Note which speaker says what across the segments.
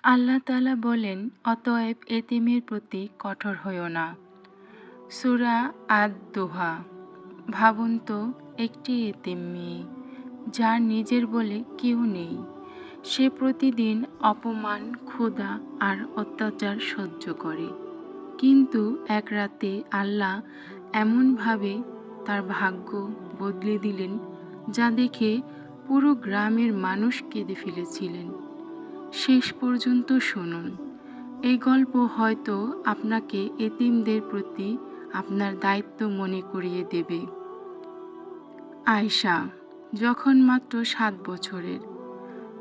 Speaker 1: আল্লাহ তাআলা বলেন, অতএব এতিমের প্রতি কঠোর হইও না। সূরা আদ-দোহা। ভাবুন তো, একটি এতিম মেয়ে, যার নিজের বলে কেউ নেই, সে প্রতিদিন অপমান, ক্ষুধা আর অত্যাচার সহ্য করে। কিন্তু এক রাতে আল্লাহ এমনভাবে তার ভাগ্য বদলে দিলেন, যা দেখে পুরো গ্রামের মানুষ কেঁদে ফেলেছিলেন। শেষ পর্যন্ত শুনুন। এই গল্প হয়তো আপনাকে এতিমদের প্রতি আপনার দায়িত্ব মনে করিয়ে দেবে। আয়েশা যখন মাত্র 7 বছরের,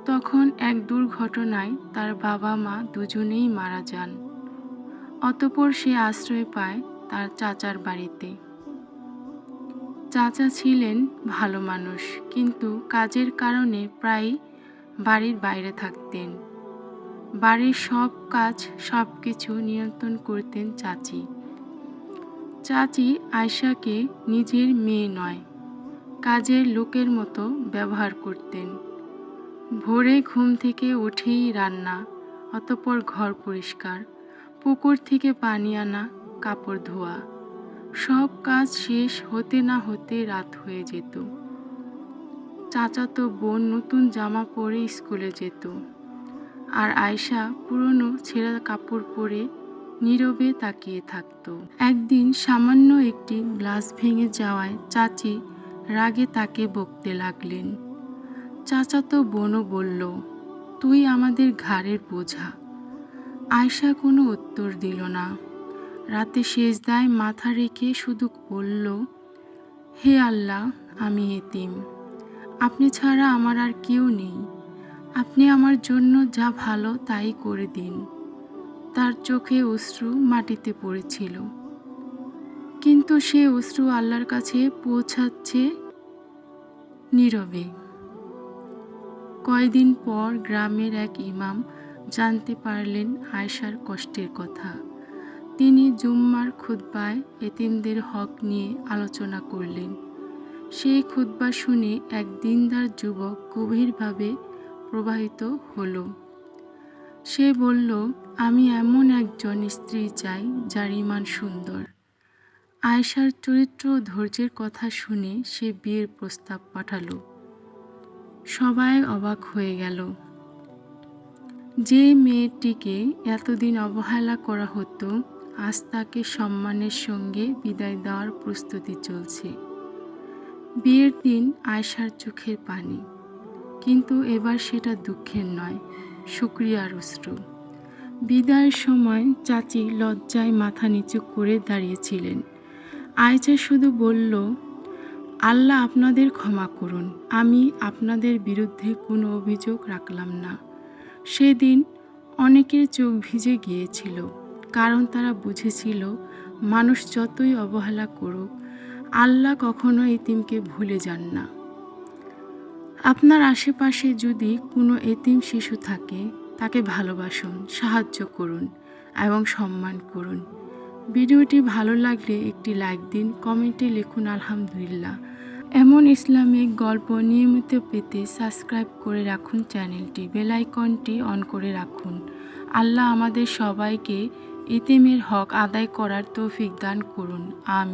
Speaker 1: তখন এক দুর্ঘটনায় তার বাবা মা দুজনেই মারা যান। অতঃপর সে আশ্রয় পায় তার চাচার বাড়িতে। চাচা ছিলেন ভালো মানুষ, কিন্তু কাজের কারণে প্রায়ই বাড়ির বাইরে থাকতেন। বাড়ির সব কাজ, সবকিছু নিয়ন্ত্রণ করতেন চাচি। চাচি আয়েশাকে নিজের মেয়ে নয়, কাজের লোকের মতো ব্যবহার করতেন। ভোরে ঘুম থেকে উঠেই রান্না, অতঃপর ঘর পরিষ্কার, পুকুর থেকে পানি আনা, কাপড় ধোয়া। সব কাজ শেষ হতে না হতে রাত হয়ে যেত। চাচাতো বোন নতুন জামা পরে স্কুলে যেত, আর আয়েশা পুরনো ছেঁড়া কাপড় পরে নীরবে তাকিয়ে থাকত। একদিন সামান্য একটি গ্লাস ভেঙে যাওয়ায় চাচি রাগে তাকে বকতে লাগলেন। চাচাতো বোনও বলল, তুই আমাদের ঘাড়ের বোঝা। আয়েশা কোনো উত্তর দিল না। রাতে সেজদায় মাথা রেখে শুধু বলল, হে আল্লাহ, আমি এতিম, আপনি ছাড়া আমার আর কেউ নেই। আপনি আমার জন্য যা ভালো তাই করে দিন। তার চোখে অশ্রু মাটিতে পড়েছিল, কিন্তু সে অশ্রু আল্লাহর কাছে পৌঁছাচ্ছে নীরবে। কয়দিন পর গ্রামের এক ইমাম জানতে পারলেন আয়েশার কষ্টের কথা। তিনি জুম্মার খুতবায় এতিমদের হক নিয়ে আলোচনা করলেন। সেই খুতবা শুনে এক দিনদার যুবক গভীরভাবে প্রভাবিত হলো। সে বলল, আমি এমন একজন স্ত্রী চাই যার ঈমান সুন্দর। আয়েশার চরিত্র ও ধৈর্যের কথা শুনে সে বিয়ের প্রস্তাব পাঠালো। সবাই অবাক হয়ে গেল। যে মেয়েটিকে এতদিন অবহেলা করা হতো, আজ তাকে সম্মানের সঙ্গে বিদায় দেওয়ার প্রস্তুতি চলছে। বিয়ের দিন আয়েশার চোখের পানি, কিন্তু এবার সেটা দুঃখের নয়, শুকরিয়ার অশ্রু। বিদায়ের সময় চাচি লজ্জায় মাথা নিচু করে দাঁড়িয়েছিলেন। আয়েশা শুধু বলল, আল্লাহ আপনাদের ক্ষমা করুন, আমি আপনাদের বিরুদ্ধে কোনো অভিযোগ রাখলাম না। সেদিন অনেকের চোখ ভিজে গিয়েছিল, কারণ তারা বুঝেছিল মানুষ যতই অবহেলা করুক, আল্লাহ কখনো এতিমকে ভুলে যান না। আপনার আশেপাশে যদি কোনো এতিম শিশু থাকে, তাকে ভালোবাসুন, সাহায্য করুন এবং সম্মান করুন। ভিডিওটি ভালো লাগলে একটি লাইক দিন, কমেন্টে লিখুন আলহামদুলিল্লাহ। এমন ইসলামিক গল্প নিয়মিত পেতে সাবস্ক্রাইব করে রাখুন চ্যানেলটি, বেল আইকনটি অন করে রাখুন। আল্লাহ আমাদের সবাইকে এতিমের হক আদায় করার তৌফিক দান করুন। আমিন।